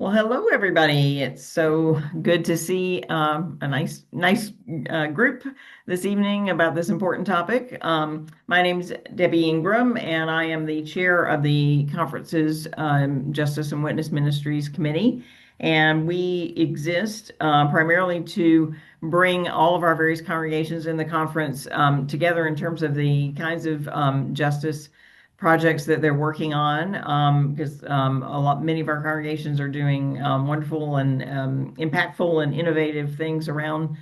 Well, hello everybody. It's so good to see a nice group this evening about this important topic. My name's Debbie Ingram, and I am the chair of the conference's Justice and Witness Ministries Committee. And we exist primarily to bring all of our various congregations in the conference together in terms of the kinds of justice projects that they're working on because many of our congregations are doing wonderful and impactful and innovative things around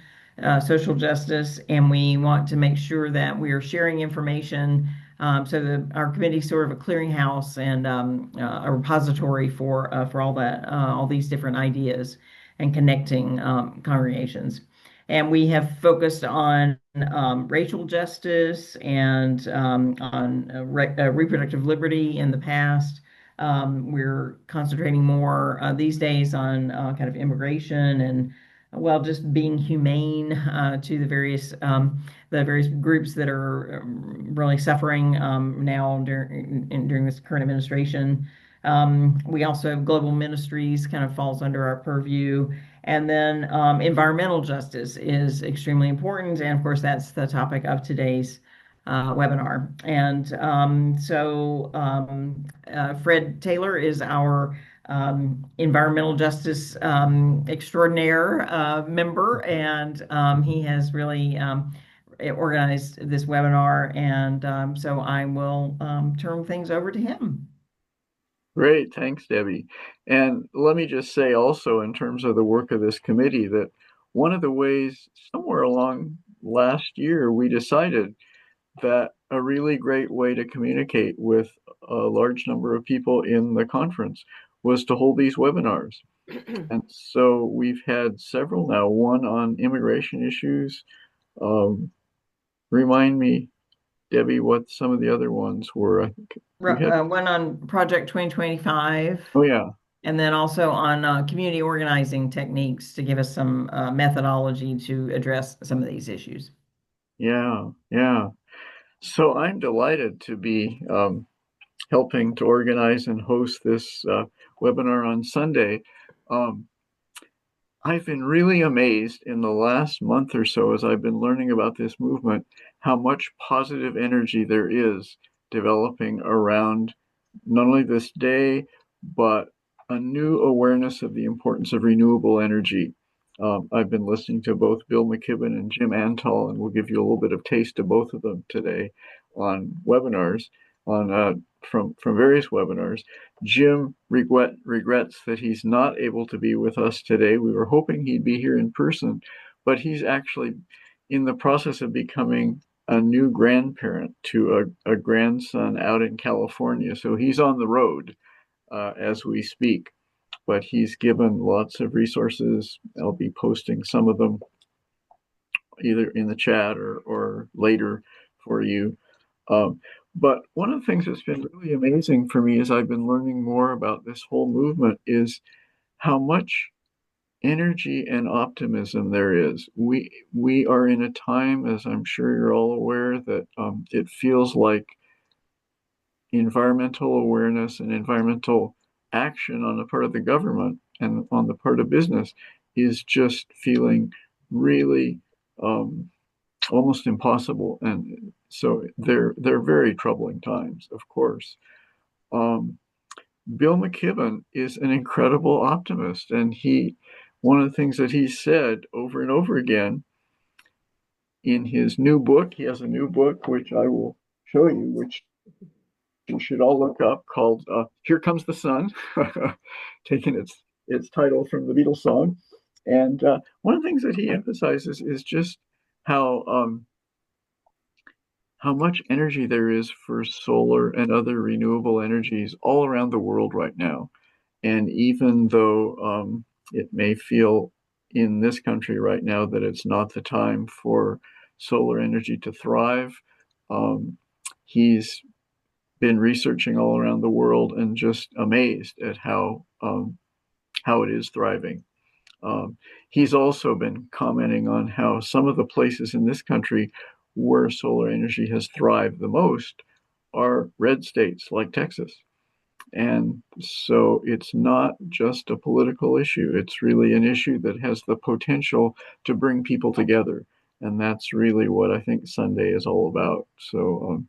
social justice, and we want to make sure that we are sharing information so that our committee is sort of a clearinghouse and a repository for all these different ideas and connecting congregations. And we have focused on racial justice and on reproductive liberty in the past. We're concentrating more these days on kind of immigration and, well, just being humane to the various groups that are really suffering now during this current administration. We also have global ministries kind of falls under our purview. And then environmental justice is extremely important. And of course, that's the topic of today's webinar. And Fred Taylor is our environmental justice extraordinaire member, and he has really organized this webinar. And so I will turn things over to him. Great, thanks, Debbie. And let me just say also, in terms of the work of this committee, that one of the ways somewhere along last year we decided that a really great way to communicate with a large number of people in the conference was to hold these webinars. And so we've had several now, one on immigration issues. Remind me, Debbie, what some of the other ones were. I think we had, One on Project 2025, oh yeah, and then also on community organizing techniques to give us some methodology to address some of these issues. yeah. So I'm delighted to be helping to organize and host this webinar on Sunday. Um, I've been really amazed in the last month or so as I've been learning about this movement, how much positive energy there is developing around not only this day, but a new awareness of the importance of renewable energy. I've been listening to both Bill McKibben and Jim Antal, and we'll give you a little bit of taste of both of them today on webinars, on from various webinars. Jim regrets that he's not able to be with us today. We were hoping he'd be here in person, but he's actually in the process of becoming a new grandparent to a grandson out in California. So he's on the road as we speak, but he's given lots of resources. I'll be posting some of them either in the chat or later for you. But one of the things that's been really amazing for me as I've been learning more about this whole movement is how much energy and optimism there is. We are in a time, as I'm sure you're all aware, that it feels like environmental awareness and environmental action on the part of the government and on the part of business is just feeling really almost impossible. And so they're very troubling times, of course. Um, Bill McKibben is an incredible optimist, and one of the things that he said over and over again in his new book, he has a new book which I will show you, which you should all look up, called "Here Comes the Sun," taking its title from the Beatles song. And one of the things that he emphasizes is just how how much energy there is for solar and other renewable energies all around the world right now. And even though it may feel in this country right now that it's not the time for solar energy to thrive, he's been researching all around the world and just amazed at how it is thriving. He's also been commenting on how some of the places in this country where solar energy has thrived the most are red states like Texas. And so it's not just a political issue. It's really an issue that has the potential to bring people together. And that's really what I think Sunday is all about. So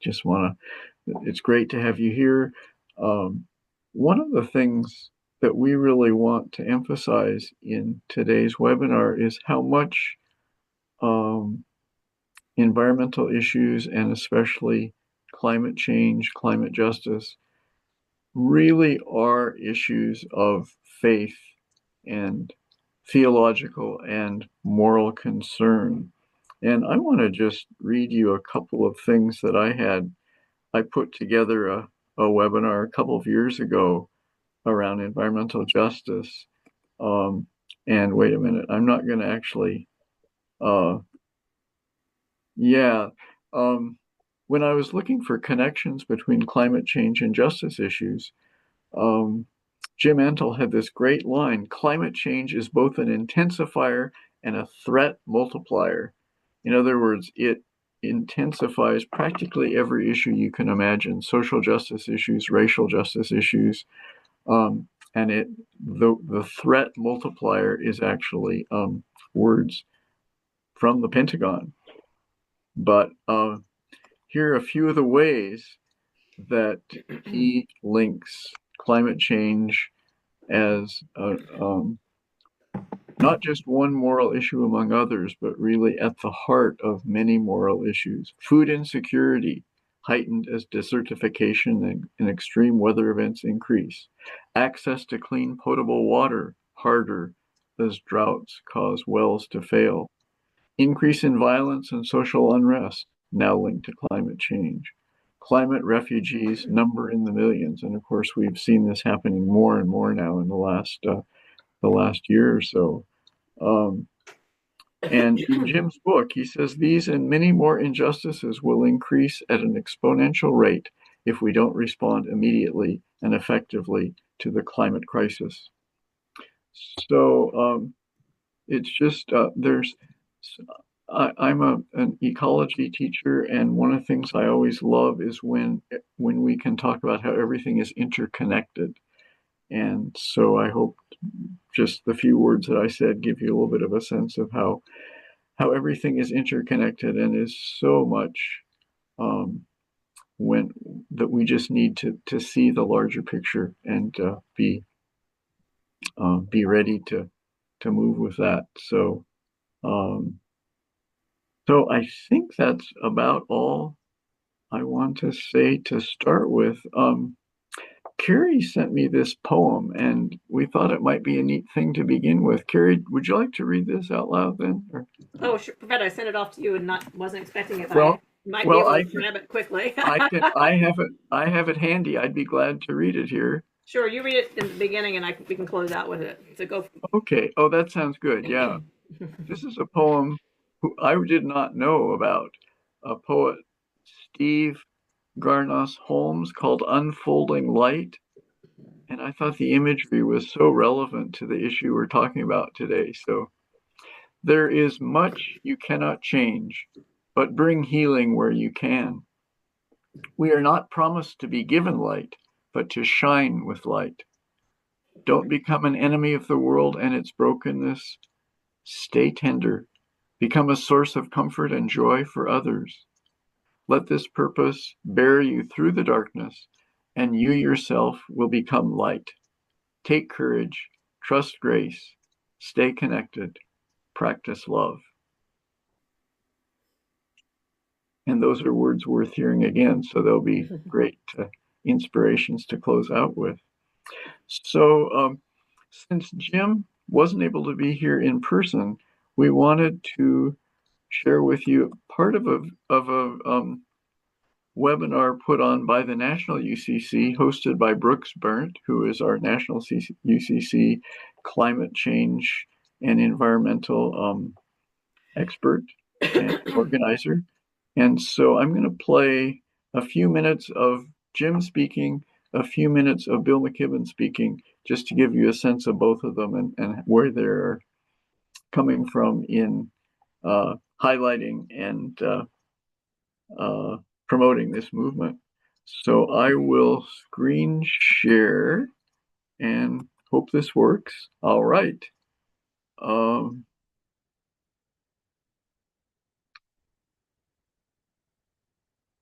just want to, it's great to have you here. Um, one of the things that we really want to emphasize in today's webinar is how much um, environmental issues and especially climate change, climate justice really are issues of faith and theological and moral concern. And I want to just read you a couple of things that I had. I put together a webinar a couple of years ago around environmental justice. Um, and wait a minute, I'm not going to actually, uh, yeah. Um, when I was looking for connections between climate change and justice issues, um, Jim Antal had this great line: climate change is both an intensifier and a threat multiplier. In other words, it intensifies practically every issue you can imagine: social justice issues, racial justice issues, and the threat multiplier is actually words from the Pentagon. But here are a few of the ways that he links climate change as not just one moral issue among others, but really at the heart of many moral issues. Food insecurity heightened as desertification and extreme weather events increase. Access to clean potable water harder as droughts cause wells to fail. Increase in violence and social unrest now linked to climate change. Climate refugees number in the millions, and of course we've seen this happening more and more now in the last year or so. Um, and in Jim's book, he says these and many more injustices will increase at an exponential rate if we don't respond immediately and effectively to the climate crisis. So it's just I'm an ecology teacher, and one of the things I always love is when we can talk about how everything is interconnected. And so I hope just the few words that I said give you a little bit of a sense of how everything is interconnected and is so much um, when that we just need to see the larger picture and be ready to move with that. Um, so I think that's about all I want to say to start with. Carrie sent me this poem, and we thought it might be a neat thing to begin with. Carrie, would you like to read this out loud then? Or, Oh, sure. Fred, I sent it off to you and not wasn't expecting it. I well, might be well, able to grab it quickly. I have it handy. I'd be glad to read it here. Sure, you read it in the beginning, and we can close out with it. So go. Okay. Oh, that sounds good. Yeah. This is a poem who I did not know about. A poet, Steve Garnos Holmes, called Unfolding Light. And I thought the imagery was so relevant to the issue we're talking about today. So there is much you cannot change, but bring healing where you can. We are not promised to be given light, but to shine with light. Don't become an enemy of the world and its brokenness. Stay tender. Become a source of comfort and joy for others. Let this purpose bear you through the darkness, and you yourself will become light. Take courage, trust grace, stay connected, practice love. And those are words worth hearing again, so they'll be great inspirations to close out with. So, since Jim wasn't able to be here in person, we wanted to share with you part of a webinar put on by the National UCC, hosted by Brooks Burnt, who is our National UCC climate change and environmental expert and organizer. And so I'm going to play a few minutes of Jim speaking, a few minutes of Bill McKibben speaking, just to give you a sense of both of them and where they're coming from in highlighting and promoting this movement. So I will screen share and hope this works. All right. Um,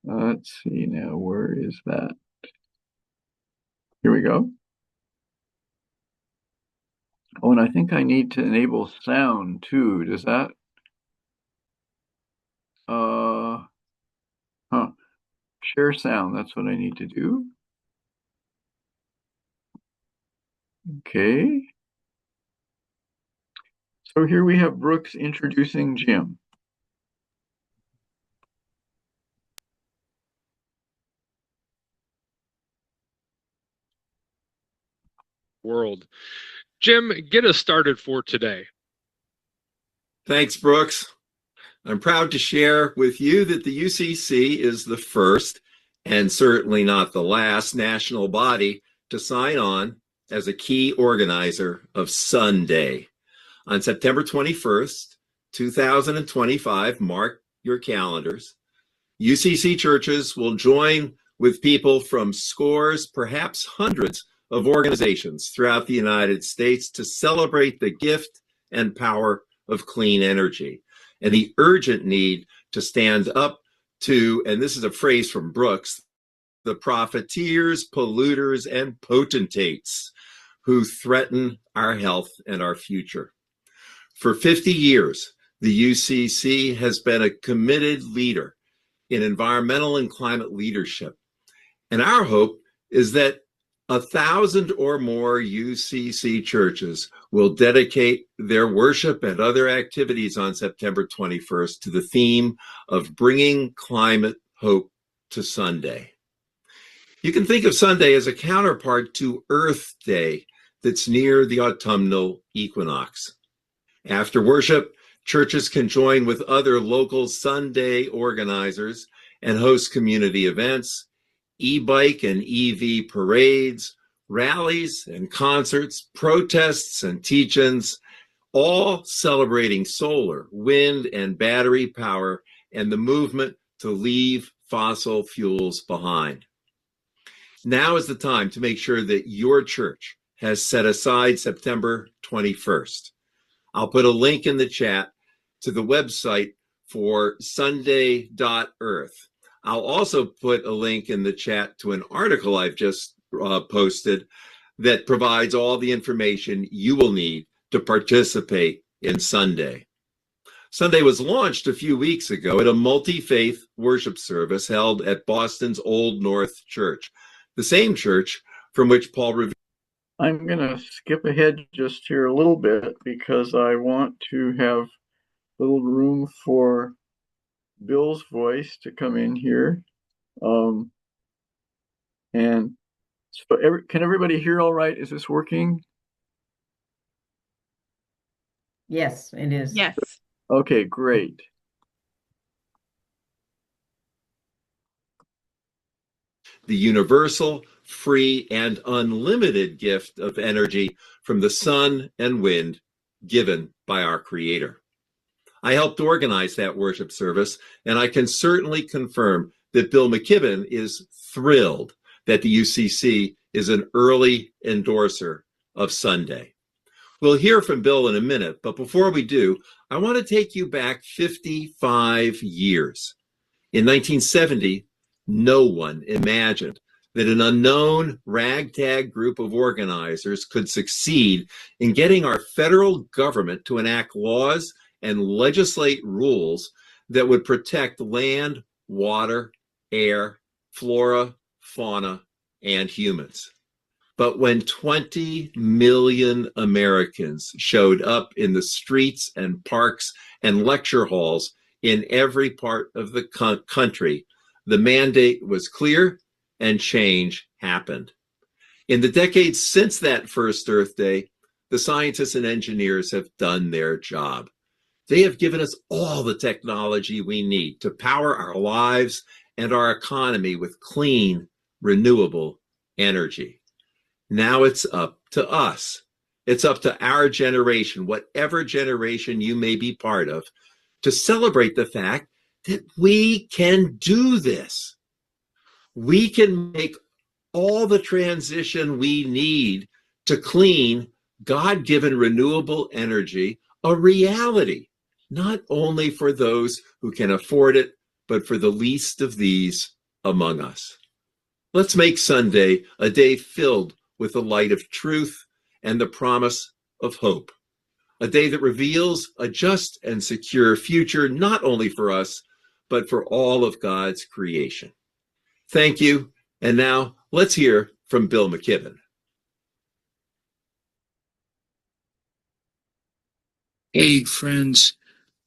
let's see now, where is that? Here we go. Oh, and I think I need to enable sound too. Does that? Uh, huh. Share sound. That's what I need to do. Okay. So here we have Brooks introducing Jim. World. Jim, get us started for today. Thanks, Brooks. I'm proud to share with you that the UCC is the first, and certainly not the last, national body to sign on as a key organizer of Sunday. On September 21st, 2025, mark your calendars, UCC churches will join with people from scores, perhaps hundreds of organizations throughout the United States to celebrate the gift and power of clean energy and the urgent need to stand up to, and this is a phrase from Brooks, the profiteers, polluters, and potentates who threaten our health and our future. For 50 years, the UCC has been a committed leader in environmental and climate leadership. And our hope is that 1,000 or more UCC churches will dedicate their worship and other activities on September 21st to the theme of bringing climate hope to Sunday. You can think of Sunday as a counterpart to Earth Day that's near the autumnal equinox. After worship, churches can join with other local Sunday organizers and host community events, e-bike and EV parades, rallies and concerts, protests and teach-ins, all celebrating solar, wind, and battery power and the movement to leave fossil fuels behind. Now is the time to make sure that your church has set aside September 21st. I'll put a link in the chat to the website for sunday.earth. I'll also put a link in the chat to an article I've just posted that provides all the information you will need to participate in Sunday. Sunday was launched a few weeks ago at a multi-faith worship service held at Boston's Old North Church, the same church from which Paul revealed. I'm going to skip ahead just here a little bit because I want to have a little room for Bill's voice to come in here. And so can everybody hear all right? Is this working? Yes, it is. Yes. Okay, great. The universal, free, and unlimited gift of energy from the sun and wind given by our Creator. I helped organize that worship service, and I can certainly confirm that Bill McKibben is thrilled that the UCC is an early endorser of Sunday. We'll hear from Bill in a minute, but before we do, I want to take you back 55 years. In 1970, no one imagined that an unknown ragtag group of organizers could succeed in getting our federal government to enact laws and legislate rules that would protect land, water, air, flora, fauna, and humans. But when 20 million Americans showed up in the streets and parks and lecture halls in every part of the country, the mandate was clear and change happened. In the decades since that first Earth Day, the scientists and engineers have done their job. They have given us all the technology we need to power our lives and our economy with clean, renewable energy. Now it's up to us. It's up to our generation, whatever generation you may be part of, to celebrate the fact that we can do this. we can make all the transition we need to clean, God-given renewable energy a reality, not only for those who can afford it, but for the least of these among us. Let's make Sunday a day filled with the light of truth and the promise of hope, a day that reveals a just and secure future, not only for us, but for all of God's creation. Thank you. And now let's hear from Bill McKibben. Hey, friends.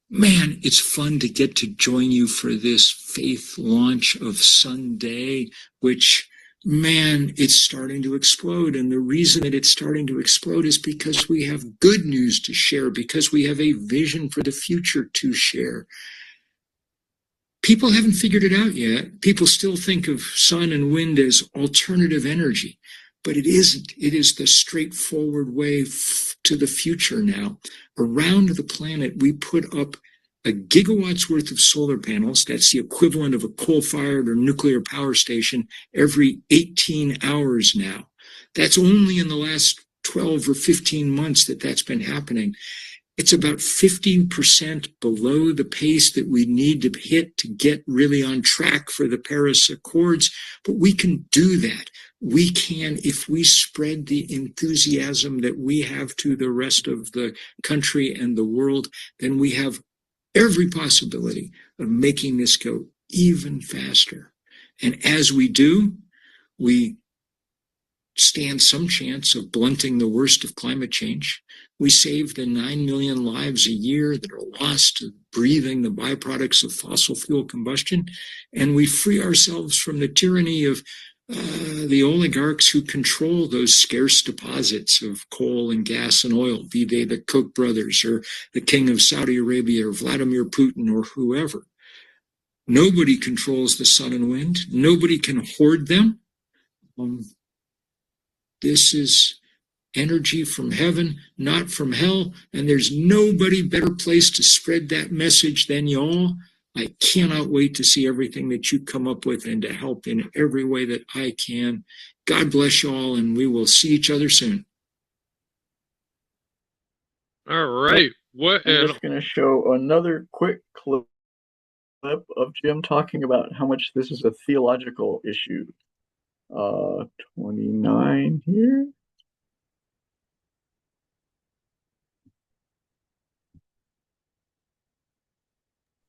Man, it's fun to get to join you for this faith launch of Sunday, which, man, it's starting to explode. And the reason that it's starting to explode is because we have good news to share, because we have a vision for the future to share. People haven't figured it out yet. People still think of sun and wind as alternative energy, but it isn't. It is the straightforward way to the future now. Around the planet, we put up a gigawatt's worth of solar panels. That's the equivalent of a coal-fired or nuclear power station every 18 hours now. That's only in the last 12 or 15 months that that's been happening. It's about 15% below the pace that we need to hit to get really on track for the Paris Accords, but we can do that. We can, if we spread the enthusiasm that we have to the rest of the country and the world, then we have every possibility of making this go even faster. And as we do, we stand some chance of blunting the worst of climate change. We save the 9 million lives a year that are lost to breathing the byproducts of fossil fuel combustion, and we free ourselves from the tyranny of the oligarchs who control those scarce deposits of coal and gas and oil, be they the Koch brothers or the king of Saudi Arabia or Vladimir Putin or whoever. Nobody controls the sun and wind. Nobody can hoard them. This is energy from heaven, not from hell, and there's nobody better placed to spread that message than y'all. I cannot wait to see everything that you come up with and to help in every way that I can. God bless y'all, and we will see each other soon. All right. I'm just going to show another quick clip of Jim talking about how much this is a theological issue. 29 here.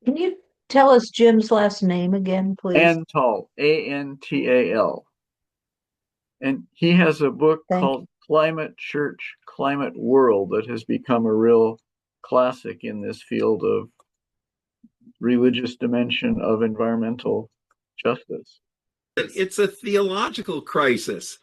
Can you tell us Jim's last name again, please? Antal, Antal. And he has a book called Climate Church, Climate World that has become a real classic in this field of religious dimension of environmental justice. It's a theological crisis.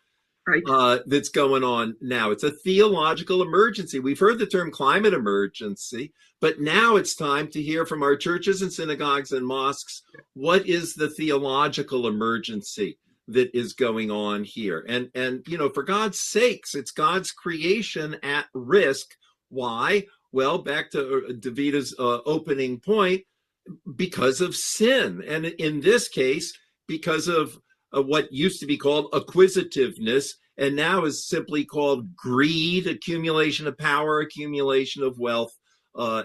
Right. That's going on now. It's a theological emergency. We've heard the term climate emergency, but now it's time to hear from our churches and synagogues and mosques. What is the theological emergency that is going on here? And you know, for God's sakes, it's God's creation at risk. Why? Well, back to Davita's opening point, because of sin. And in this case, because of what used to be called acquisitiveness and now is simply called greed, accumulation of power, accumulation of wealth,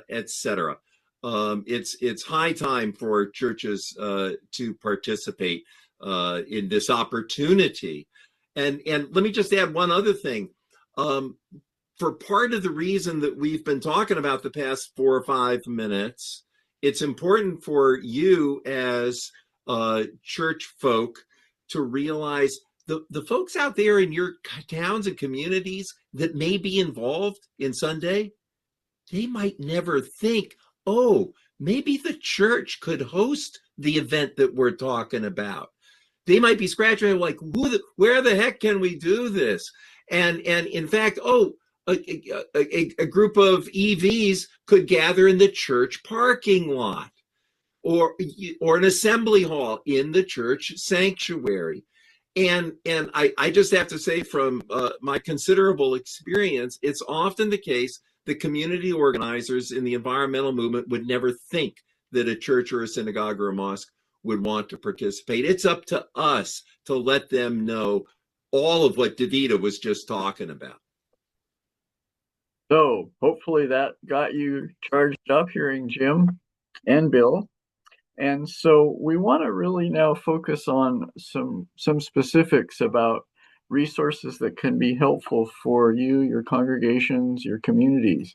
etc. It's high time for churches to participate in this opportunity. And let me just add one other thing. For part of the reason that we've been talking about the past 4 or 5 minutes, it's important for you as church folk to realize the folks out there in your towns and communities that may be involved in Sunday, they might never think, oh, maybe the church could host the event that we're talking about. They might be scratching their like, where the heck can we do this? And in fact, a group of EVs could gather in the church parking lot or an assembly hall in the church sanctuary. And I just have to say from my considerable experience, it's often the case that community organizers in the environmental movement would never think that a church or a synagogue or a mosque would want to participate. It's up to us to let them know all of what Davida was just talking about. So hopefully that got you charged up hearing Jim and Bill. And so we want to really now focus on some specifics about resources that can be helpful for you, your congregations, your communities.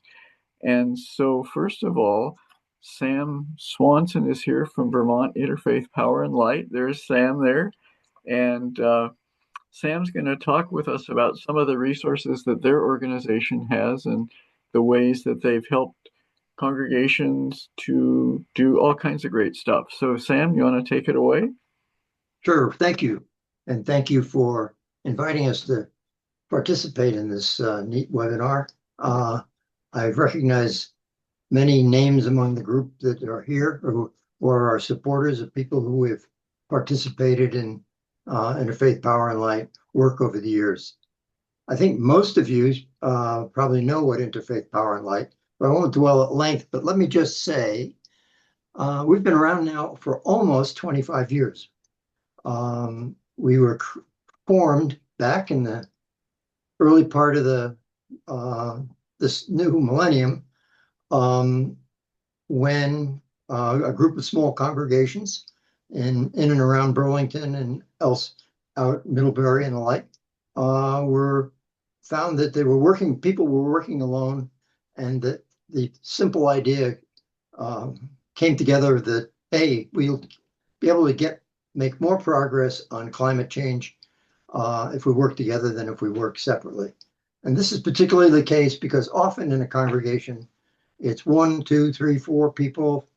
And so first of all, Sam Swanson is here from Vermont Interfaith Power and Light. There's Sam there. And Sam's going to talk with us about some of the resources that their organization has and the ways that they've helped congregations to do all kinds of great stuff. So, Sam, you want to take it away? Sure, thank you. And thank you for inviting us to participate in this neat webinar. I've recognized many names among the group that are here who are our supporters of people who have participated in Interfaith Power and Light work over the years. I think most of you probably know what Interfaith Power and Light, but I won't dwell at length, but let me just say, we've been around now for almost 25 years. We were formed back in the early part of this new millennium when a group of small congregations in and around Burlington and else out Middlebury and the like were found that people were working alone, and that the simple idea came together that, hey, we'll be able to make more progress on climate change if we work together than if we work separately. And this is particularly the case because often in a congregation, it's 1, 2, 3, 4 people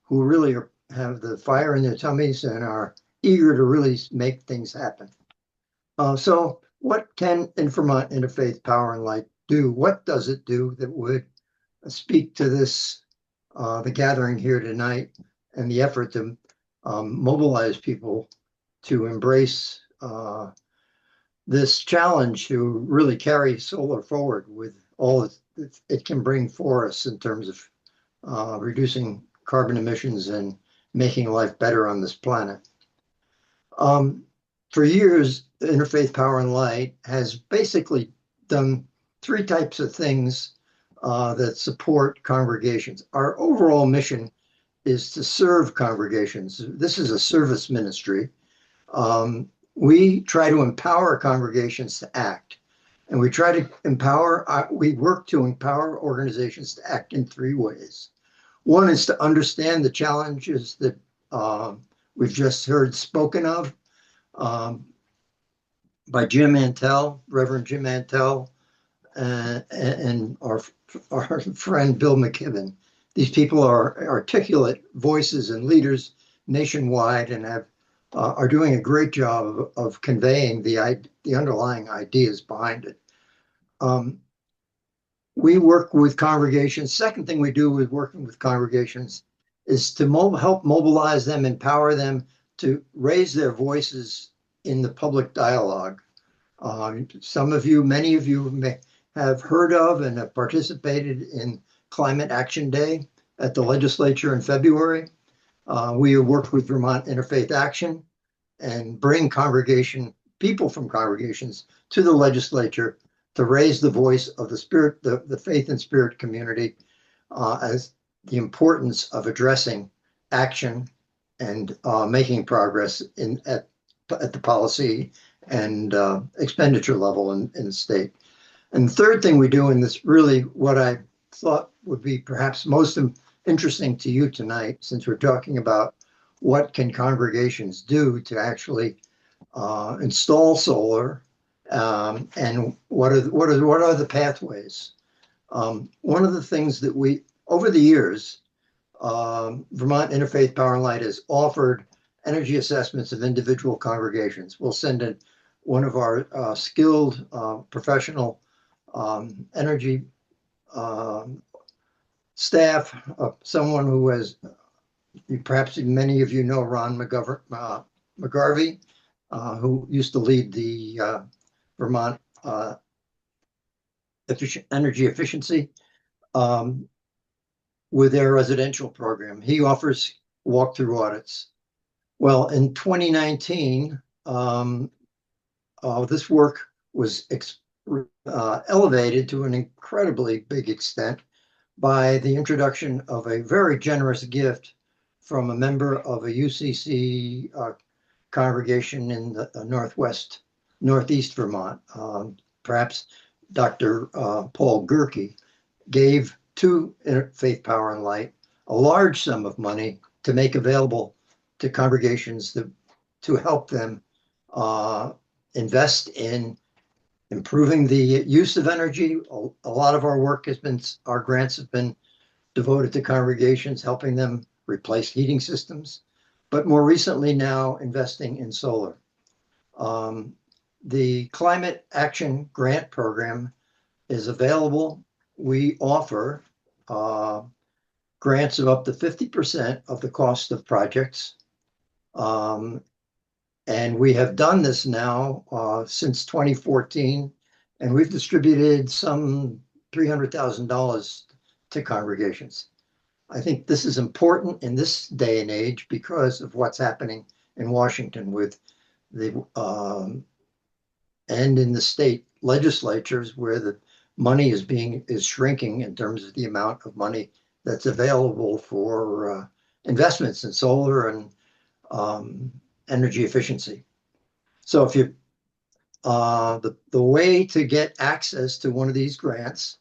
who really have the fire in their tummies and are eager to really make things happen. So what can Vermont Interfaith Power and Light do? What does it do that would speak to this, the gathering here tonight and the effort to mobilize people to embrace this challenge to really carry solar forward with all it can bring for us in terms of reducing carbon emissions and making life better on this planet. For years, Interfaith Power and Light has basically done 3 types of things that support congregations. Our overall mission is to serve congregations. This is a service ministry. We try to empower congregations to act, and we work to empower organizations to act in 3 ways. One is to understand the challenges that we've just heard spoken of by Jim Antal, Reverend Jim Antal, and our friend Bill McKibben. These people are articulate voices and leaders nationwide and are doing a great job of conveying the underlying ideas behind it. We work with congregations. Second thing we do with working with congregations is to help mobilize them, empower them to raise their voices in the public dialogue. Many of you may have heard of and have participated in Climate Action Day at the legislature in February. We work with Vermont Interfaith Action and bring people from congregations to the legislature to raise the voice of the faith and spirit community as the importance of addressing action and making progress at the policy and expenditure level in the state. And the third thing we do, and this really what I thought would be perhaps most interesting to you tonight, since we're talking about what can congregations do to actually install solar, and what are the pathways. One of the things that over the years, Vermont Interfaith Power and Light has offered energy assessments of individual congregations. We'll send in one of our skilled professional energy staff, someone who has, perhaps many of you know Ron McGarvey, who used to lead the Vermont energy efficiency with their residential program. He offers walkthrough audits. Well, in 2019, this work was elevated to an incredibly big extent by the introduction of a very generous gift from a member of a UCC congregation in the northeast Vermont. Perhaps Dr. Paul Gerke gave to Faith, Power, and Light a large sum of money to make available to congregations to help them invest in improving the use of energy. A lot of our grants have been devoted to congregations, helping them replace heating systems, but more recently now investing in solar. The Climate Action Grant Program is available. We offer grants of up to 50% of the cost of projects. And we have done this now since 2014, and we've distributed some $300,000 to congregations. I think this is important in this day and age because of what's happening in Washington with the and in the state legislatures where the money is shrinking in terms of the amount of money that's available for investments in solar and energy efficiency. So if you the way to get access to one of these grants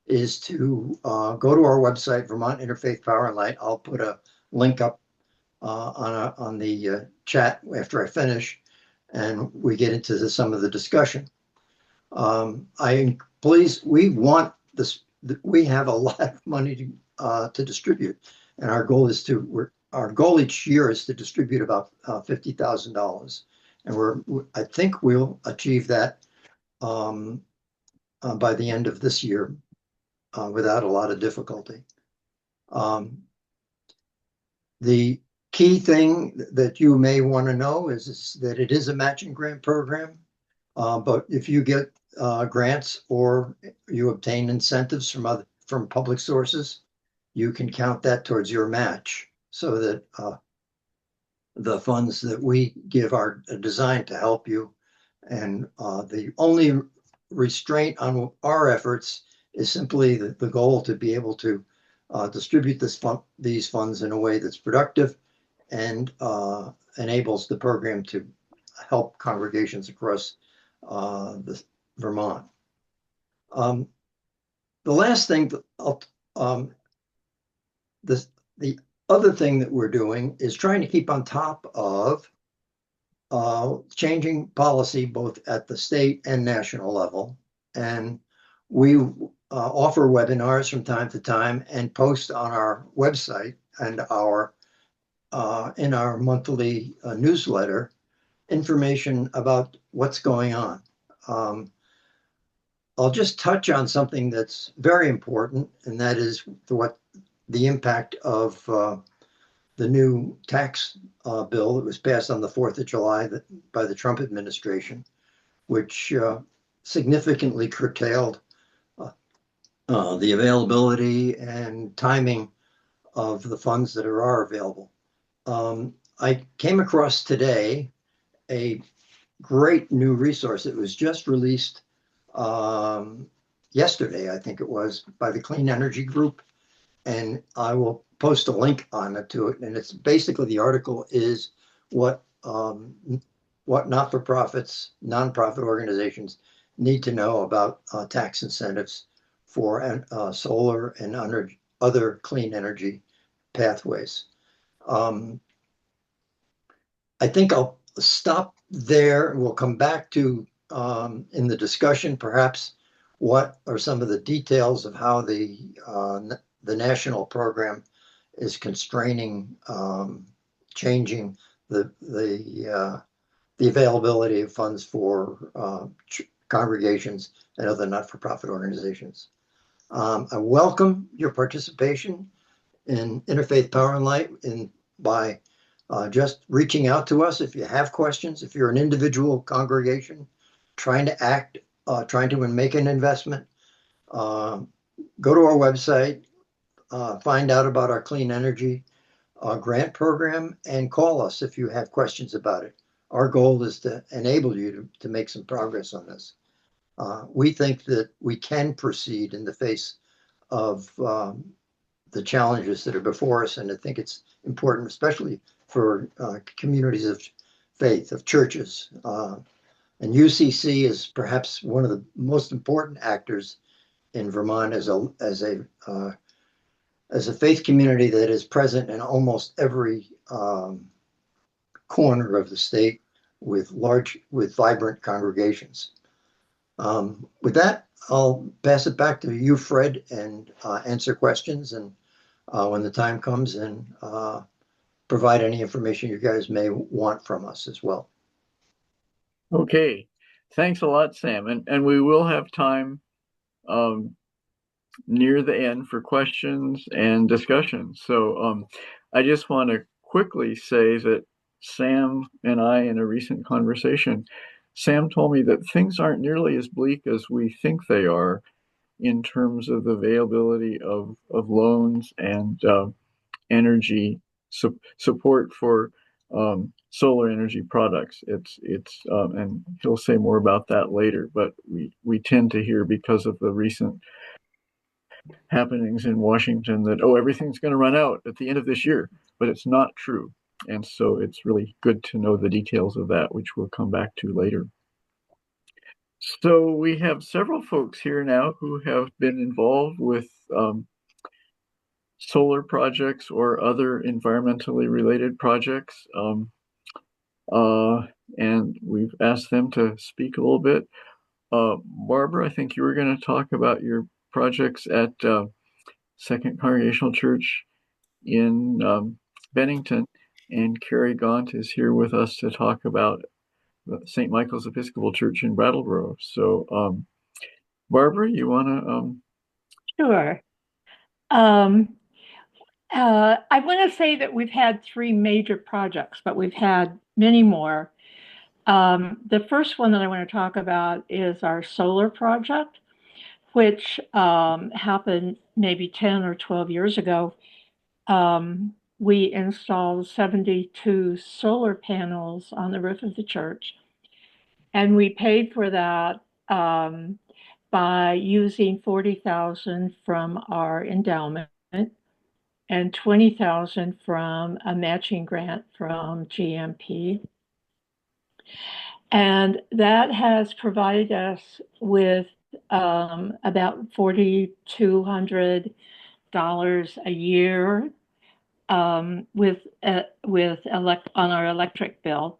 is to go to our website, Vermont Interfaith Power and Light. I'll put a link up on the chat after I finish, and we get into some of the discussion. We want this. We have a lot of money to distribute, and our goal each year is to distribute about $50,000, and I think we'll achieve that by the end of this year without a lot of difficulty. The key thing that you may want to know is that it is a matching grant program, but if you get grants or you obtain incentives from public sources, you can count that towards your match, so that the funds that we give are designed to help you. And the only restraint on our efforts is simply the goal to be able to distribute these funds in a way that's productive and enables the program to help congregations across Vermont. The last thing, the other thing that we're doing is trying to keep on top of changing policy both at the state and national level. And we offer webinars from time to time and post on our website and in our monthly newsletter information about what's going on. I'll just touch on something that's very important, and that is the impact of the new tax bill that was passed on the 4th of July by the Trump administration, which significantly curtailed the availability and timing of the funds that are available. I came across today a great new resource. It was just released yesterday, I think it was, by the Clean Energy Group, and I will post a link on it to it. And it's basically, the article is what not-for-profits, nonprofit organizations need to know about tax incentives for solar and other clean energy pathways. I think I'll stop there, and we'll come back to in the discussion perhaps what are some of the details of how the national program is constraining, changing the availability of funds for congregations and other not-for-profit organizations. I welcome your participation in Interfaith Power and Light by just reaching out to us if you have questions. If you're an individual congregation trying to make an investment, go to our website, find out about our clean energy grant program and call us if you have questions about it. Our goal is to enable you to make some progress on this. We think that we can proceed in the face of the challenges that are before us, and I think it's important, especially for communities of faith, of churches. And UCC is perhaps one of the most important actors in Vermont as a faith community that is present in almost every corner of the state with vibrant congregations. With that, I'll pass it back to you, Fred, and answer questions, and when the time comes, and provide any information you guys may want from us as well. Okay, thanks a lot, Sam. And we will have time near the end for questions and discussion. So I just want to quickly say that Sam and I, in a recent conversation, Sam told me that things aren't nearly as bleak as we think they are in terms of the availability of loans and energy support for solar energy products. It's and he'll say more about that later. But we tend to hear, because of the recent happenings in Washington, that everything's going to run out at the end of this year, but it's not true. And so it's really good to know the details of that, which we'll come back to later. So we have several folks here now who have been involved with solar projects or other environmentally related projects. And we've asked them to speak a little bit. Barbara, I think you were going to talk about your projects at Second Congregational Church in Bennington, and Carrie Gaunt is here with us to talk about St. Michael's Episcopal Church in Brattleboro. So, Barbara, you want to? Sure. I want to say that we've had 3 major projects, but we've had many more. The first one that I want to talk about is our solar project, which happened maybe 10 or 12 years ago. We installed 72 solar panels on the roof of the church, and we paid for that by using 40,000 from our endowment and 20,000 from a matching grant from GMP. And that has provided us with about $4,200 a year on our electric bill.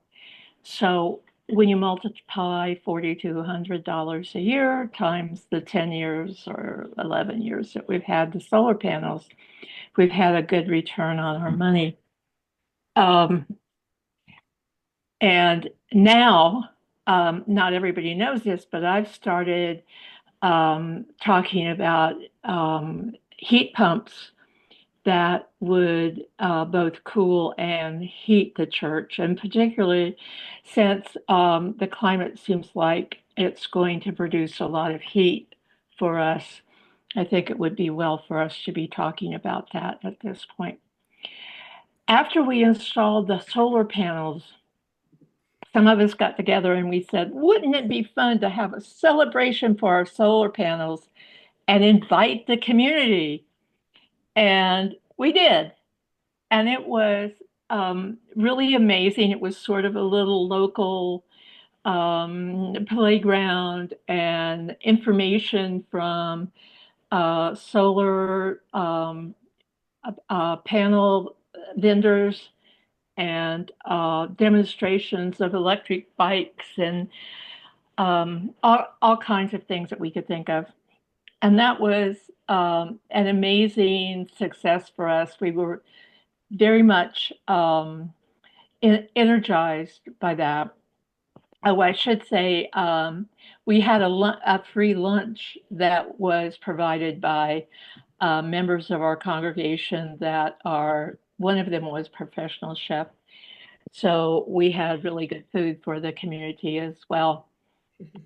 So when you multiply $4,200 a year times the 10 years or 11 years that we've had the solar panels, we've had a good return on our money. And now, not everybody knows this, but I've started talking about heat pumps that would both cool and heat the church, and particularly since the climate seems like it's going to produce a lot of heat for us. I think it would be well for us to be talking about that at this point. After we installed the solar panels, some of us got together and we said, wouldn't it be fun to have a celebration for our solar panels and invite the community? And we did. And it was really amazing. It was sort of a little local playground, and information from solar panel vendors, and demonstrations of electric bikes, and all kinds of things that we could think of. And that was an amazing success for us. We were very much energized by that. Oh, I should say we had a free lunch that was provided by members of our congregation one of them was professional chef. So we had really good food for the community as well.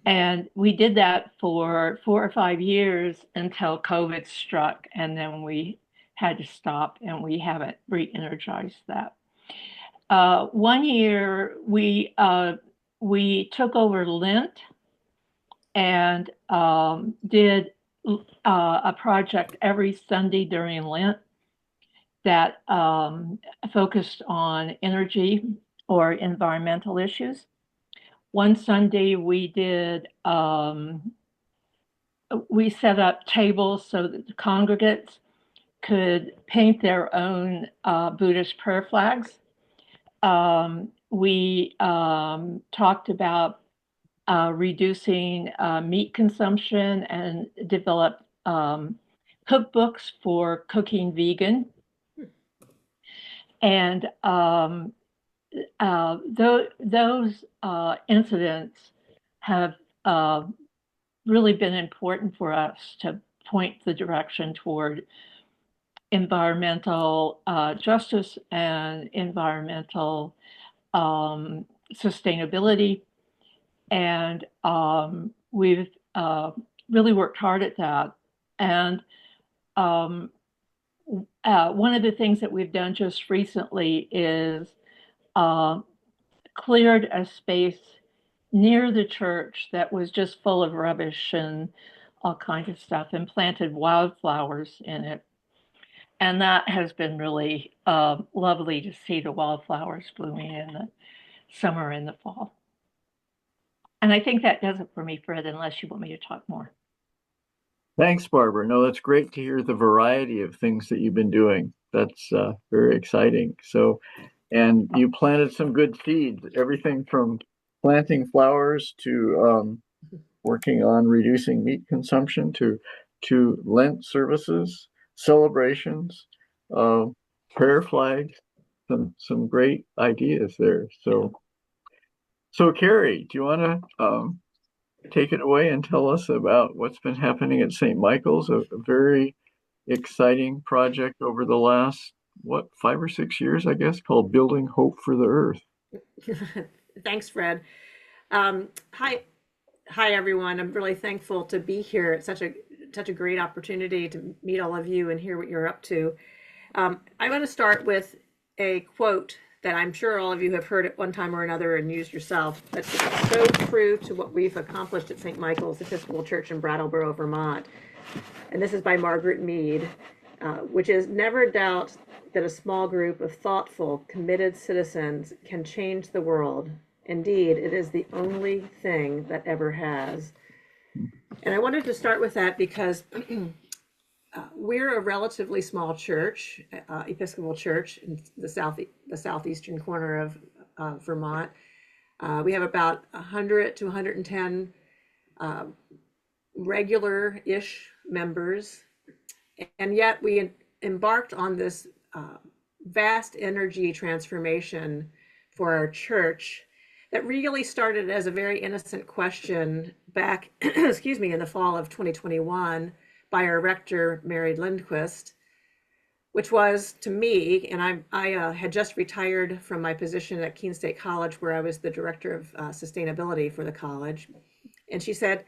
And we did that for 4 or 5 years until COVID struck. And then we had to stop, and we haven't re-energized that. One year we took over Lent and did a project every Sunday during Lent that focused on energy or environmental issues. One Sunday we set up tables so that the congregants could paint their own Buddhist prayer flags. We talked about reducing meat consumption and developed cookbooks for cooking vegan. And those incidents have really been important for us to point the direction toward environmental justice and environmental sustainability. And we've really worked hard at that. And one of the things that we've done just recently is cleared a space near the church that was just full of rubbish and all kinds of stuff, and planted wildflowers in it. And that has been really lovely to see the wildflowers blooming in the summer and the fall. And I think that does it for me, Fred, unless you want me to talk more. Thanks, Barbara. No, that's great to hear the variety of things that you've been doing. That's very exciting. So, and you planted some good seeds, everything from planting flowers to working on reducing meat consumption to Lent services, celebrations, prayer flags, some great ideas there. So Carrie, do you want to take it away and tell us about what's been happening at St. Michael's, a very exciting project over the last, 5 or 6 years, I guess, called Building Hope for the Earth. Thanks, Fred. Hi, everyone. I'm really thankful to be here. It's such a great opportunity to meet all of you and hear what you're up to. I'm going to start with a quote that I'm sure all of you have heard at one time or another and used yourself. That's so true to what we've accomplished at St. Michael's Episcopal Church in Brattleboro, Vermont. And this is by Margaret Mead, which is, never doubt that a small group of thoughtful, committed citizens can change the world. Indeed, it is the only thing that ever has. And I wanted to start with that because we're a relatively small church, Episcopal church in the southeastern corner of Vermont. We have about 100 to 110 regular-ish members, and yet we embarked on this vast energy transformation for our church that really started as a very innocent question back, excuse me, in the fall of 2021 by our rector, Mary Lindquist, which was, to me, and I had just retired from my position at Keene State College, where I was the director of sustainability for the college. And she said,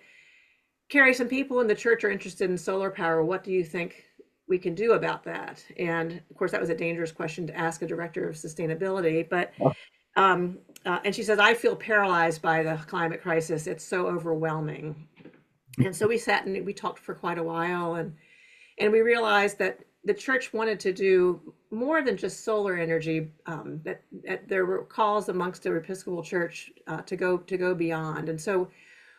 Carrie, some people in the church are interested in solar power. What do you think we can do about that? And of course, that was a dangerous question to ask a director of sustainability. But and she says, I feel paralyzed by the climate crisis. It's so overwhelming. And so we sat and we talked for quite a while, and we realized that the church wanted to do more than just solar energy. That there were calls amongst the Episcopal Church to go beyond. And so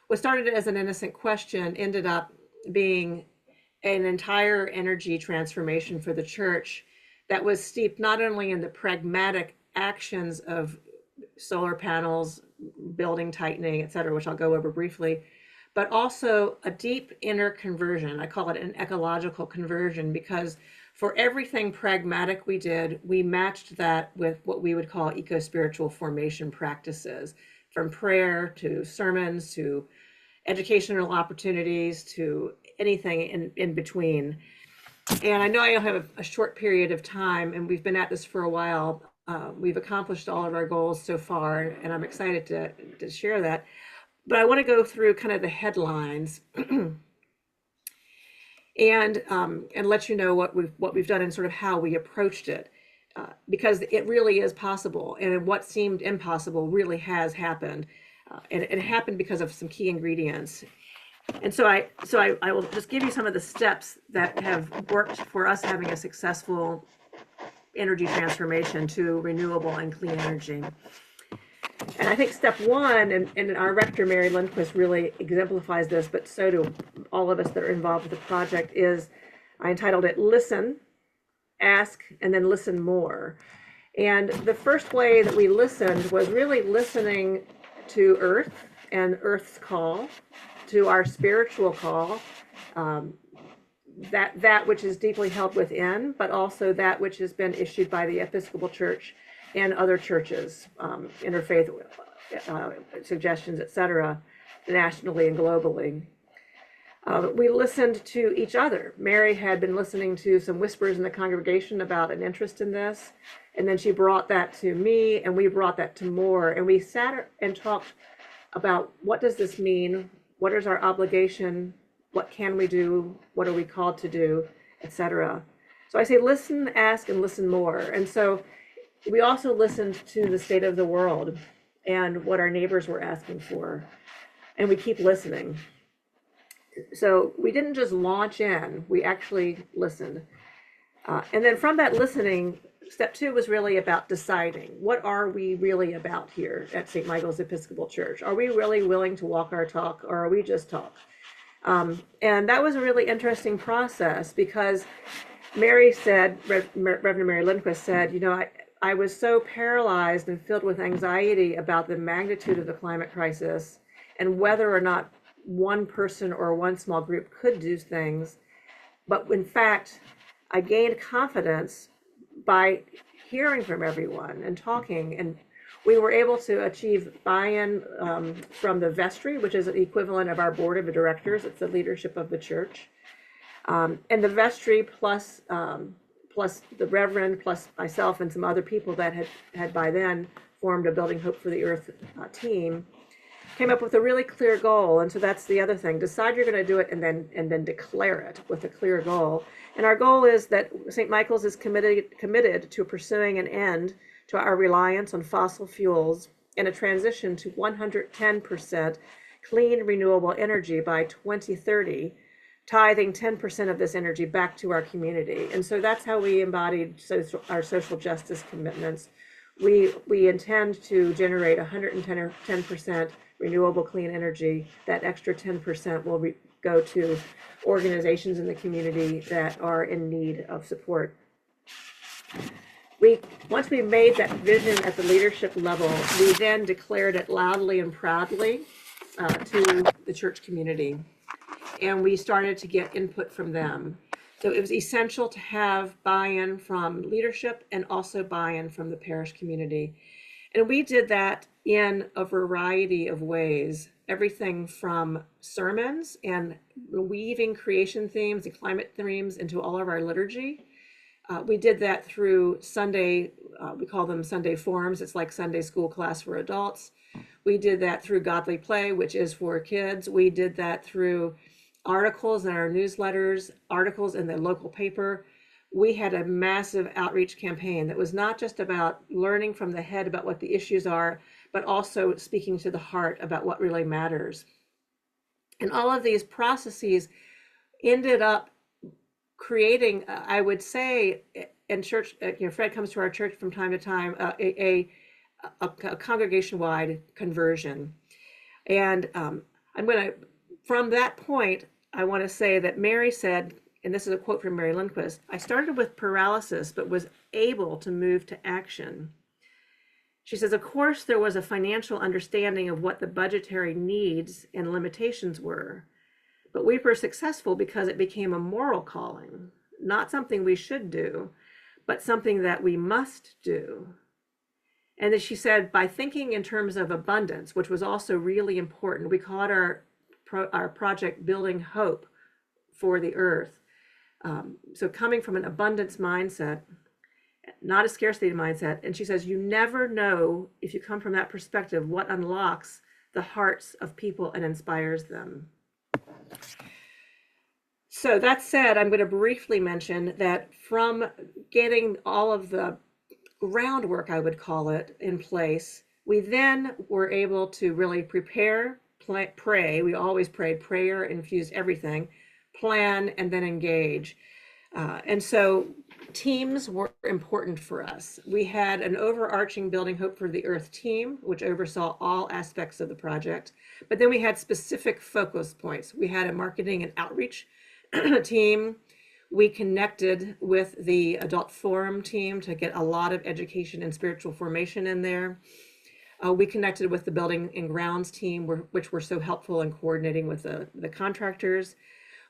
what started as an innocent question ended up being an entire energy transformation for the church that was steeped not only in the pragmatic actions of solar panels, building tightening, et cetera, which I'll go over briefly, but also a deep inner conversion. I call it an ecological conversion, because for everything pragmatic we did, we matched that with what we would call eco-spiritual formation practices, from prayer to sermons to educational opportunities to anything in between. And I know I have a short period of time, and we've been at this for a while. We've accomplished all of our goals so far, and I'm excited to share that. But I want to go through kind of the headlines. and let you know what we've done and sort of how we approached it, because it really is possible, and what seemed impossible really has happened, and it happened because of some key ingredients. And so I will just give you some of the steps that have worked for us having a successful energy transformation to renewable and clean energy. And I think step one, and our rector, Mary Lindquist, really exemplifies this, but so do all of us that are involved with the project, is I entitled it Listen, Ask, and then Listen More. And the first way that we listened was really listening to Earth and Earth's call, to our spiritual call, that which is deeply held within, but also that which has been issued by the Episcopal Church and other churches, interfaith suggestions, etc., nationally and globally. We listened to each other. Mary had been listening to some whispers in the congregation about an interest in this, and then she brought that to me, and we brought that to Moore, and we sat and talked about what does this mean, what is our obligation, what can we do, what are we called to do, etc. So I say listen, ask, and listen more. And so we also listened to the state of the world and what our neighbors were asking for, and we keep listening. So we didn't just launch in, we actually listened. And then from that listening, step two was really about deciding, what are we really about here at St. Michael's Episcopal Church? Are we really willing to walk our talk, or are we just talk? And that was a really interesting process, because Mary said, Reverend Mary Lindquist said, I was so paralyzed and filled with anxiety about the magnitude of the climate crisis and whether or not one person or one small group could do things. But in fact, I gained confidence by hearing from everyone and talking, and we were able to achieve buy-in from the vestry, which is the equivalent of our board of directors. It's the leadership of the church. And the vestry plus the Reverend, plus myself and some other people that had by then formed a Building Hope for the Earth team, came up with a really clear goal. And so that's the other thing. Decide you're going to do it, and then declare it with a clear goal. And our goal is that St. Michael's is committed to pursuing an end to our reliance on fossil fuels and a transition to 110% clean renewable energy by 2030, tithing 10% of this energy back to our community. And so that's how we embodied our social justice commitments. We intend to generate 110% renewable clean energy. That extra 10% will go to organizations in the community that are in need of support. Once we made that vision at the leadership level, we then declared it loudly and proudly to the church community. And we started to get input from them. So it was essential to have buy-in from leadership and also buy-in from the parish community. And we did that in a variety of ways, everything from sermons and weaving creation themes and climate themes into all of our liturgy. We did that through Sunday, we call them Sunday forums. It's like Sunday school class for adults. We did that through Godly Play, which is for kids. We did that through articles in our newsletters, articles in the local paper. We had a massive outreach campaign that was not just about learning from the head about what the issues are, but also speaking to the heart about what really matters. And all of these processes ended up creating, I would say, in church, Fred comes to our church from time to time, a congregation-wide conversion. And from that point, I want to say that Mary said, and this is a quote from Mary Lindquist, I started with paralysis, but was able to move to action. She says, of course, there was a financial understanding of what the budgetary needs and limitations were, but we were successful because it became a moral calling, not something we should do, but something that we must do. And then she said, by thinking in terms of abundance, which was also really important, we called our project Building Hope for the Earth. So coming from an abundance mindset, not a scarcity mindset. And she says, you never know, if you come from that perspective, what unlocks the hearts of people and inspires them. So that said, I'm going to briefly mention that from getting all of the groundwork, I would call it, in place, we then were able to really prepare, pray. We always prayed, prayer infused everything, plan, and then engage. And so teams were important for us. We had an overarching Building Hope for the Earth team, which oversaw all aspects of the project. But then we had specific focus points. We had a marketing and outreach team. We connected with the adult forum team to get a lot of education and spiritual formation in there. We connected with the building and grounds team, which were so helpful in coordinating with the contractors.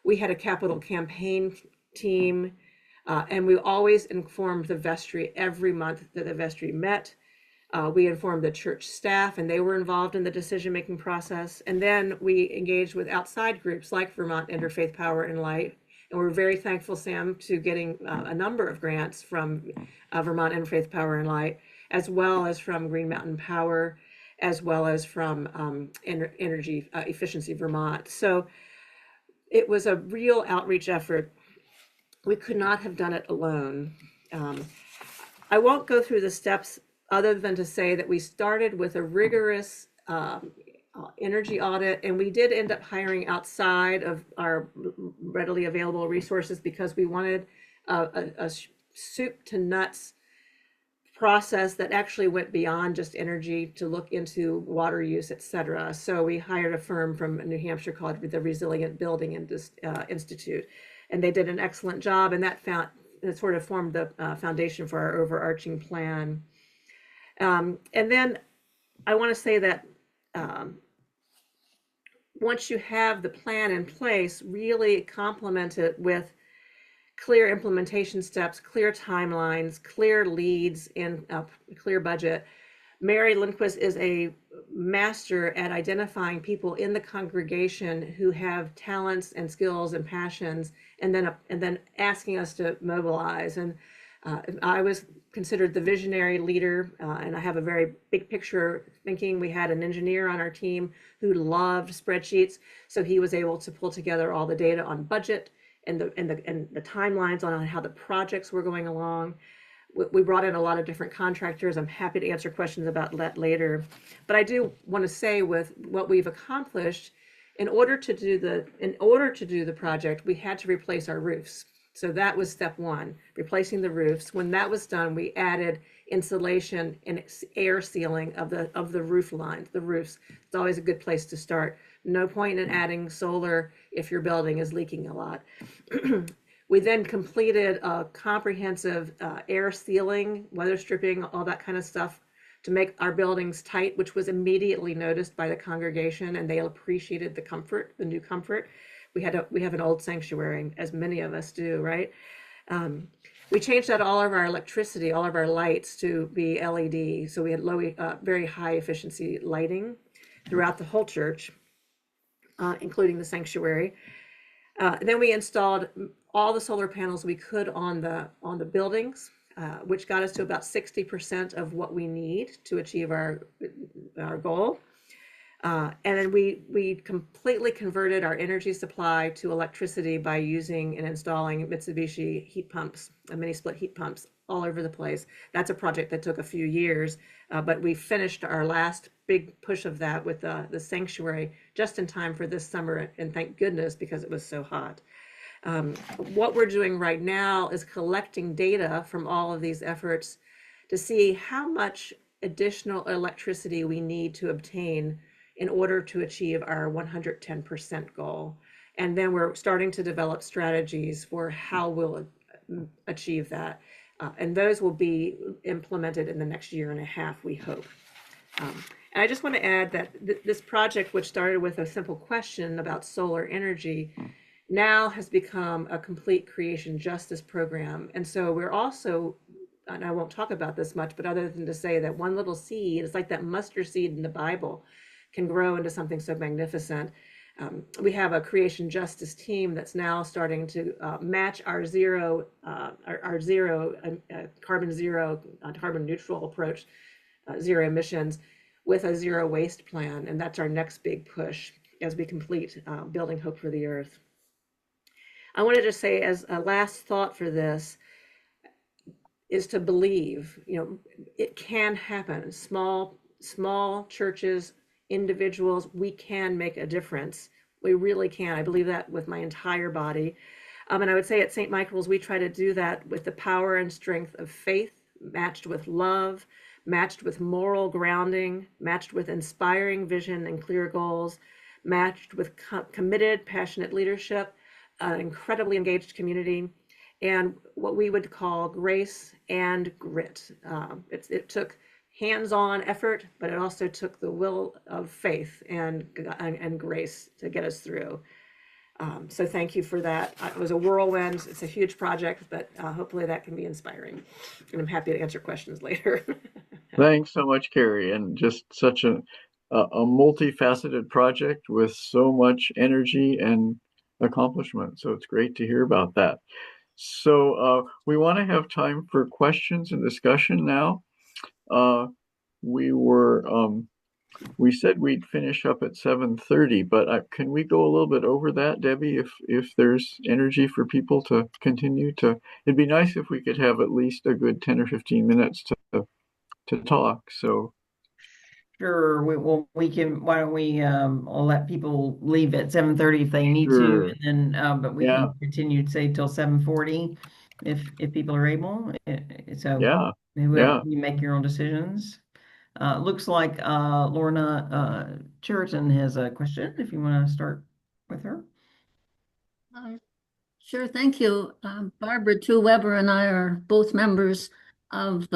We had a capital campaign team, and we always informed the vestry every month that the vestry met. We informed the church staff, and they were involved in the decision-making process. And then we engaged with outside groups like Vermont Interfaith Power and Light. And we're very thankful, Sam, to getting a number of grants from Vermont Interfaith Power and Light, as well as from Green Mountain Power, as well as from Energy Efficiency Vermont. So it was a real outreach effort. We could not have done it alone. I won't go through the steps other than to say that we started with a rigorous energy audit, and we did end up hiring outside of our readily available resources because we wanted a soup to nuts process that actually went beyond just energy to look into water use, et cetera. So we hired a firm from New Hampshire called the Resilient Building Institute, and they did an excellent job, and that sort of formed the foundation for our overarching plan. And then I want to say that once you have the plan in place, really complement it with clear implementation steps, clear timelines, clear leads, and a clear budget. Mary Lindquist is a master at identifying people in the congregation who have talents and skills and passions, and then asking us to mobilize. And I was considered the visionary leader, and I have a very big picture thinking. We had an engineer on our team who loved spreadsheets, so he was able to pull together all the data on budget and the timelines on how the projects were going along. We brought in a lot of different contractors. I'm happy to answer questions about that later. But I do want to say, with what we've accomplished, in order to do the project, we had to replace our roofs. So that was step one, replacing the roofs. When that was done, we added insulation and air sealing of the roof lines, the roofs. It's always a good place to start. No point in adding solar if your building is leaking a lot. We then completed a comprehensive air sealing, weather stripping, all that kind of stuff to make our buildings tight, which was immediately noticed by the congregation, and they appreciated the comfort, the new comfort. We have an old sanctuary, as many of us do, right? We changed out all of our electricity, all of our lights to be LED. So we had very high efficiency lighting throughout the whole church, including the sanctuary. Then we installed all the solar panels we could on the buildings, which got us to about 60% of what we need to achieve our goal. And then we completely converted our energy supply to electricity by using and installing Mitsubishi heat pumps, mini split heat pumps all over the place. That's a project that took a few years, but we finished our last big push of that with the sanctuary just in time for this summer, and thank goodness, because it was so hot. What we're doing right now is collecting data from all of these efforts to see how much additional electricity we need to obtain in order to achieve our 110% goal. And then we're starting to develop strategies for how we'll achieve that. And those will be implemented in the next year and a half, we hope. And I just want to add that this project, which started with a simple question about solar energy, now has become a complete creation justice program. And so we're also, and I won't talk about this much, but other than to say that one little seed, it's like that mustard seed in the Bible, can grow into something so magnificent. We have a creation justice team that's now starting to match our carbon neutral approach, zero emissions, with a zero waste plan. And that's our next big push as we complete Building Hope for the Earth. I wanted to say as a last thought for this is to believe, it can happen. Small churches, individuals, we can make a difference. We really can. I believe that with my entire body. And I would say at St. Michael's, we try to do that with the power and strength of faith, matched with love, matched with moral grounding, matched with inspiring vision and clear goals, matched with committed, passionate leadership, an incredibly engaged community, and what we would call grace and grit. It took hands-on effort, but it also took the will of faith and grace to get us through. So thank you for that. It was a whirlwind. It's a huge project, but hopefully that can be inspiring. And I'm happy to answer questions later. Thanks so much, Carrie, and just such a multifaceted project with so much energy and accomplishment. So it's great to hear about that. So we want to have time for questions and discussion now. Uh, we were we said we'd finish up at 7:30, but can we go a little bit over that, Debbie, if there's energy for people to continue to? It'd be nice if we could have at least a good 10 or 15 minutes to talk. So Sure, we can, why don't we, I'll let people leave at 7:30 if they need to, sure, and then, but we yeah, can continue, say, till 7:40 if people are able. So yeah, whoever, yeah. you make your own decisions. Looks like Lorna Cheriton has a question, if you want to start with her. Uh, Sure, thank you. Barbara True Weber and I are both members of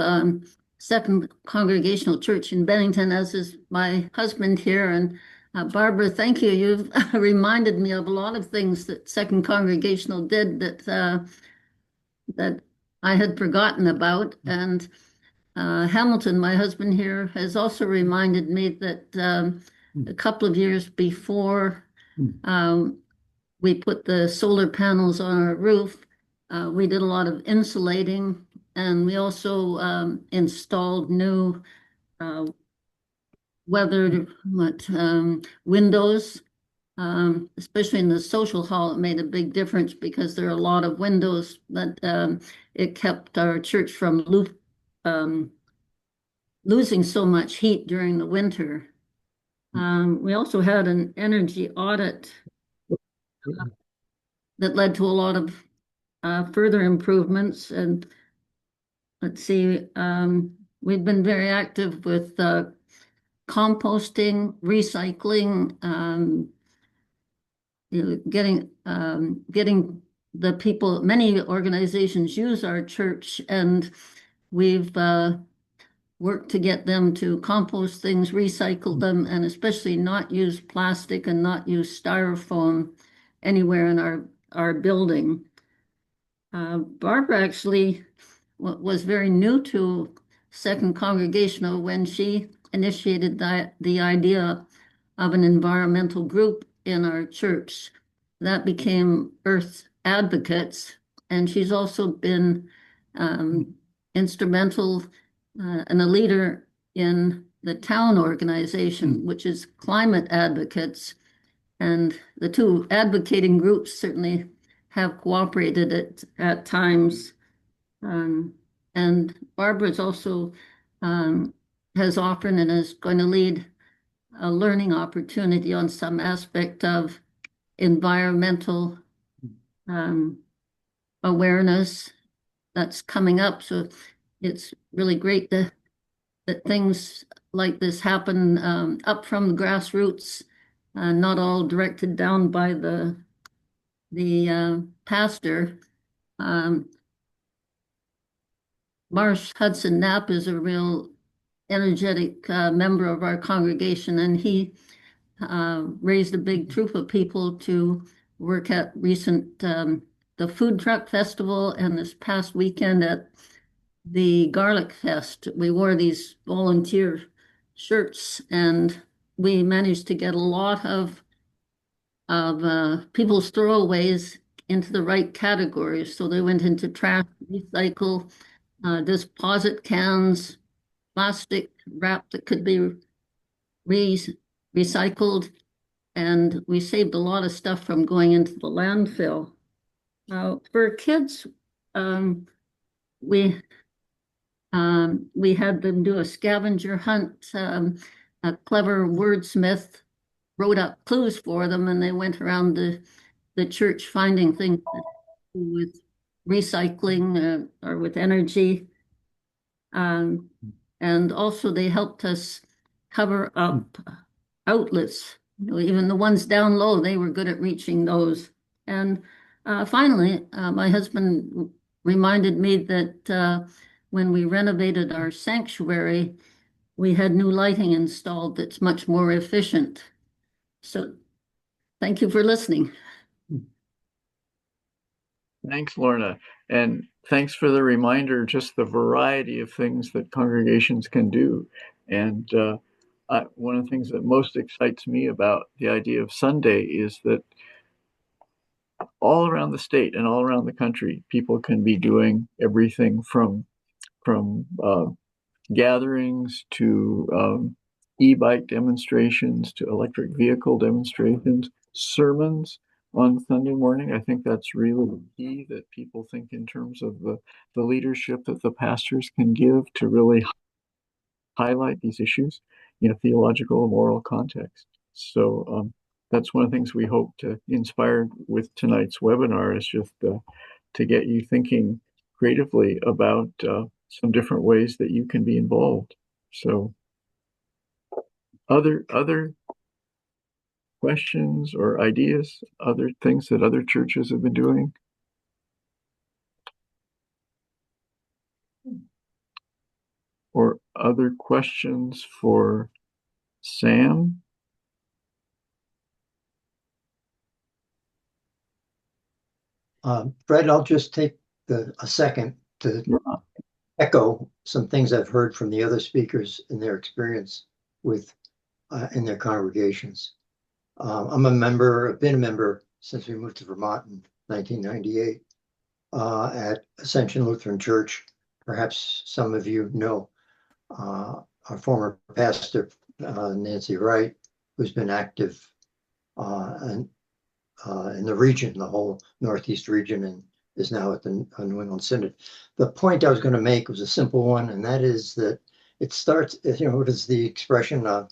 Second Congregational Church in Bennington, as is my husband here. And Barbara, thank you. You've reminded me of a lot of things that Second Congregational did that I had forgotten about. And Hamilton, my husband here, has also reminded me that a couple of years before we put the solar panels on our roof, we did a lot of insulating, and we also installed new weathered windows. Especially in the social hall, it made a big difference because there are a lot of windows that it kept our church from um, losing so much heat during the winter. We also had an energy audit that led to a lot of further improvements. And let's see, we've been very active with composting, recycling, getting the people. Many organizations use our church, and we've worked to get them to compost things, recycle them, and especially not use plastic and not use styrofoam anywhere in our building. Barbara actually was very new to Second Congregational when she initiated the idea of an environmental group in our church. That became Earth Advocates, and she's also been instrumental and a leader in the town organization, which is Climate Advocates. And the two advocating groups certainly have cooperated at times. And Barbara's also has offered and is going to lead a learning opportunity on some aspect of environmental awareness that's coming up. So it's really great that things like this happen up from the grassroots, not all directed down by the pastor. Marsh Hudson Knapp is a real energetic member of our congregation, and he raised a big troop of people to work at the food truck festival, and this past weekend at the Garlic Fest. We wore these volunteer shirts, and we managed to get a lot of people's throwaways into the right categories. So they went into trash, recycle, deposit cans, plastic wrap that could be recycled, and we saved a lot of stuff from going into the landfill. For kids, um, we we had them do a scavenger hunt. A clever wordsmith wrote up clues for them, and they went around the church finding things that do with recycling or with energy. Um, and also they helped us cover up outlets. You know, even the ones down low, they were good at reaching those. And finally, my husband reminded me that when we renovated our sanctuary, we had new lighting installed that's much more efficient. So thank you for listening. Thanks, Lorna. And thanks for the reminder, just the variety of things that congregations can do. And one of the things that most excites me about the idea of Sunday is that all around the state and all around the country, people can be doing everything from gatherings to e-bike demonstrations to electric vehicle demonstrations, sermons on Sunday morning. I think that's really key that people think in terms of the leadership that the pastors can give to really highlight these issues in a theological and moral context. So that's one of the things we hope to inspire with tonight's webinar is just to get you thinking creatively about some different ways that you can be involved. So other questions or ideas, other things that other churches have been doing? Or other questions for Sam? Fred, I'll just take a second to echo some things I've heard from the other speakers in their experience with in their congregations. I'm a member, I've been a member since we moved to Vermont in 1998 at Ascension Lutheran Church. Perhaps some of you know our former pastor, Nancy Wright, who's been active in the region, the whole Northeast region, and is now at the New England Synod. The point I was going to make was a simple one, and that is that it starts, you know, what is the expression of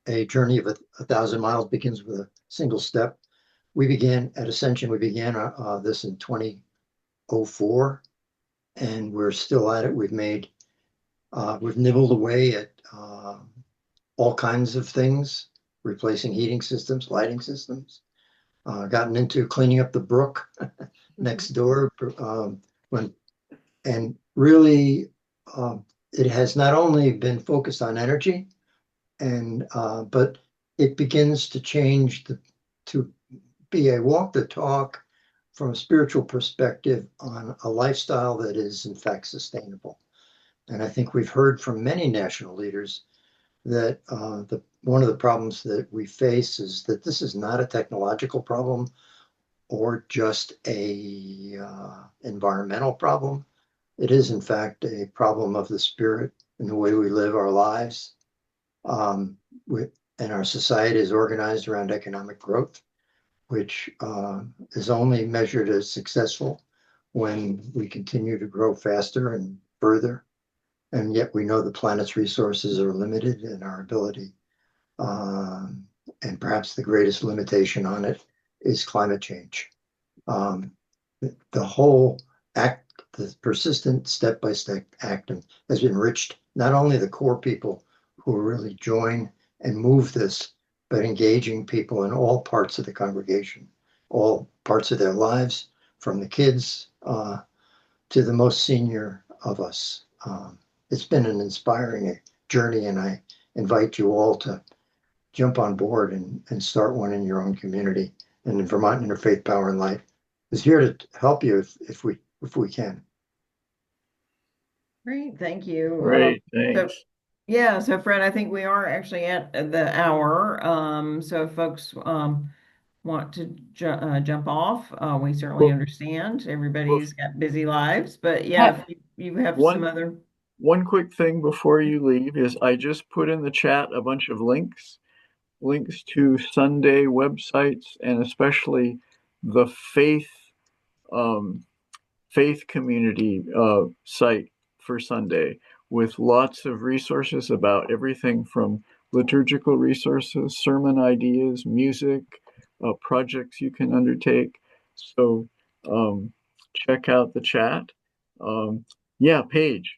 a journey of a thousand miles begins with a single step. We began at Ascension, we began this in 2004, and we're still at it. We've nibbled away at all kinds of things, replacing heating systems, lighting systems, gotten into cleaning up the brook next door. And really, it has not only been focused on energy, but it begins to change to be a walk the talk from a spiritual perspective on a lifestyle that is in fact sustainable. And I think we've heard from many national leaders that one of the problems that we face is that this is not a technological problem or just a environmental problem. It is in fact a problem of the spirit and the way we live our lives. And our society is organized around economic growth, which is only measured as successful when we continue to grow faster and further. And yet we know the planet's resources are limited in our ability. And perhaps the greatest limitation on it is climate change. The whole act, the persistent step-by-step act has enriched not only the core people who really join and move this, but engaging people in all parts of the congregation, all parts of their lives, from the kids to the most senior of us. It's been an inspiring journey, and I invite you all to jump on board and start one in your own community. And in Vermont Interfaith Power and Light is here to help you if we can. Great, thank you. Great, So, thanks. yeah, so Fred, I think we are actually at the hour. So if folks want to jump off, we certainly Well, understand. Everybody's got busy lives, but yeah, if you have some other. One quick thing before you leave is I just put in the chat a bunch of links to Sunday websites and especially the um, faith community site for Sunday with lots of resources about everything from liturgical resources, sermon ideas, music, projects you can undertake. So check out the chat. Yeah, Paige.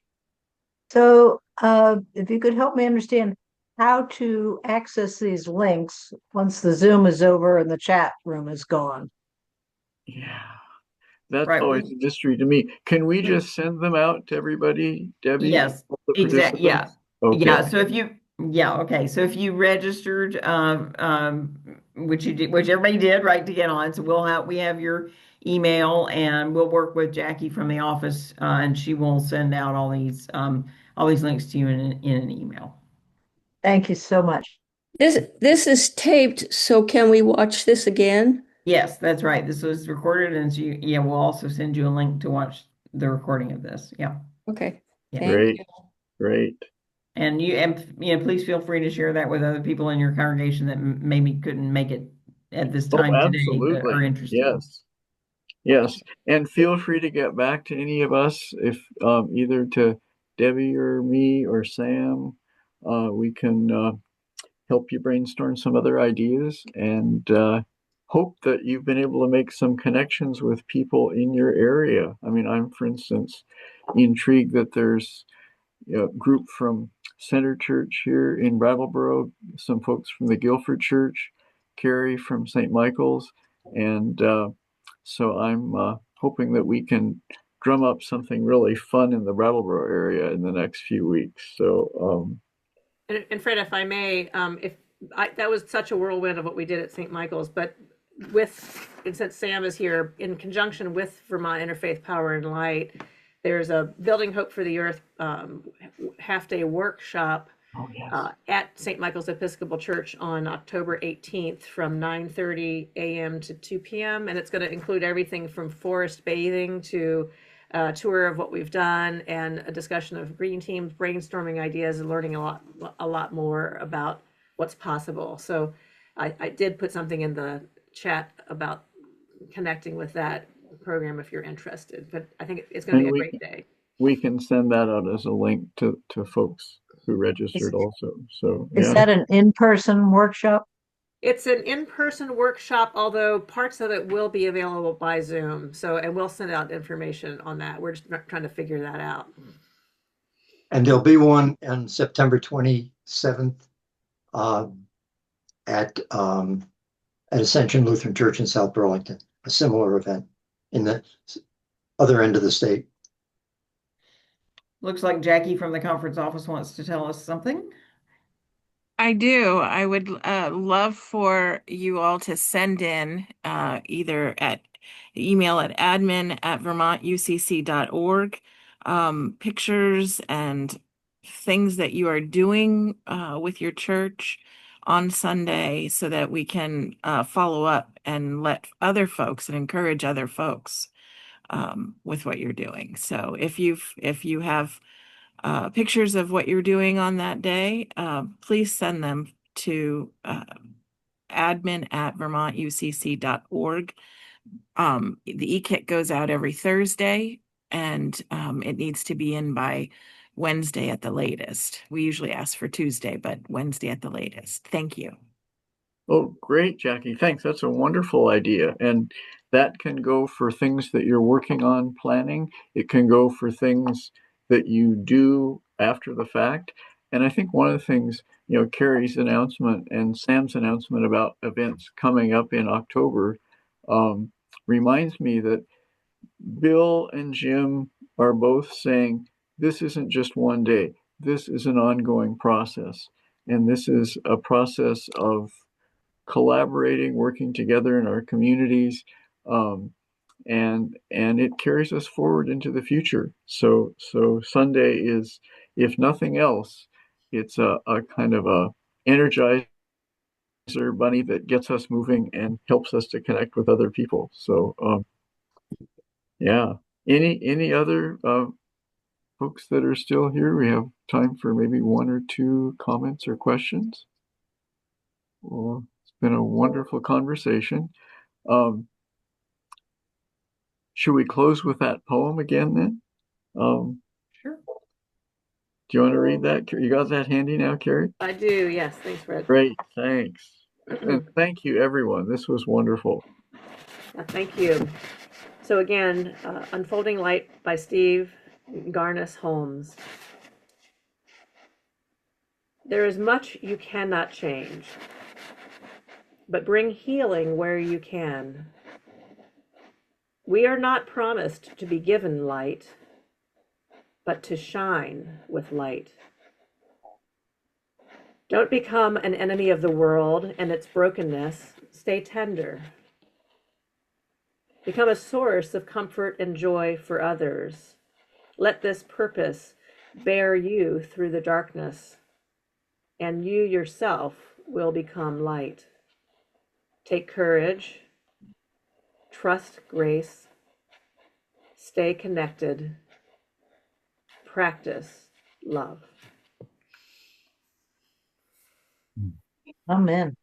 So, if you could help me understand how to access these links once the Zoom is over and the chat room is gone. Yeah, that's Right. always a mystery to me. Can we just send them out to everybody, Debbie, Yes, all the exactly. Yeah. participants? Okay, Yeah. So if you, yeah, okay. So if you registered, which you did, which everybody did, right, to get on. So we have your email and we'll work with Jackie from the office, and she will send out all these links to you in an email. Thank you so much. This is taped, so can we watch this again? Yes, that's right. This was recorded, and so yeah, we'll also send you a link to watch the recording of this. Yeah. Okay, Yeah. thank great, you. great. And please feel free to share that with other people in your congregation that maybe couldn't make it at this Oh, time today, but are absolutely. interested. Yes. Yes. And feel free to get back to any of us if either to Debbie or me or Sam. We can help you brainstorm some other ideas and hope that you've been able to make some connections with people in your area. I mean, I'm, for instance, intrigued that there's a group from Center Church here in Brattleboro, some folks from the Guilford Church, Carrie from St. Michael's, and so I'm hoping that we can drum up something really fun in the Brattleboro area in the next few weeks. So, And Fred, if I may, if that was such a whirlwind of what we did at St. Michael's, but with, and since Sam is here, in conjunction with Vermont Interfaith Power and Light, there's a Building Hope for the Earth half-day workshop oh yes, at St. Michael's Episcopal Church on October 18th from 9:30 a.m. to 2 p.m. And it's going to include everything from forest bathing to a tour of what we've done and a discussion of green teams, brainstorming ideas, and learning a lot more about what's possible. So I did put something in the chat about connecting with that program if you're interested. But I think it's going to and be a great day. we can send that out as a link to folks who Is, registered also. So is yeah. that an in-person workshop? It's an in-person workshop, although parts of it will be available by Zoom. So, and we'll send out information on that. We're just trying to figure that out. And there'll be one on September 27th uh, at Ascension Lutheran Church in South Burlington, a similar event in the other end of the state. Looks like Jackie from the conference office wants to tell us something. I do. I would love for you all to send in either at email at admin@vermontucc.org pictures and things that you are doing with your church on Sunday so that we can follow up and let other folks and encourage other folks with what you're doing. So if you have pictures of what you're doing on that day, please send them to admin@vermontucc.org. The e-kit goes out every Thursday, and it needs to be in by Wednesday at the latest. We usually ask for Tuesday, but Wednesday at the latest. Thank you. Oh, great, Jackie. Thanks. That's a wonderful idea. And that can go for things that you're working on planning. It can go for things that you do after the fact. And I think one of the things, Carrie's announcement and Sam's announcement about events coming up in October um, reminds me that Bill and Jim are both saying this isn't just one day, this is an ongoing process. And this is a process of collaborating, working together in our communities, and it carries us forward into the future. So Sunday is, if nothing else, it's a kind of a energizer bunny that gets us moving and helps us to connect with other people. So yeah. Any other folks that are still here? We have time for maybe one or two comments or questions. Well, it's been a wonderful conversation. Um, should we close with that poem again then? Sure. Do you want to read that? You got that handy now, Carrie? I do, yes. Thanks, Fred. Great, thanks. And thank you, everyone. This was wonderful. Thank you. So again, Unfolding Light by Steve Garnis Holmes. There is much you cannot change, but bring healing where you can. We are not promised to be given light, but to shine with light. Don't become an enemy of the world and its brokenness. Stay tender. Become a source of comfort and joy for others. Let this purpose bear you through the darkness, and you yourself will become light. Take courage, trust grace, stay connected, practice love. Amen.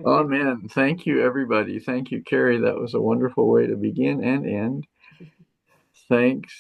Amen. Thank you, everybody. Thank you, Carrie. That was a wonderful way to begin and end. Thanks.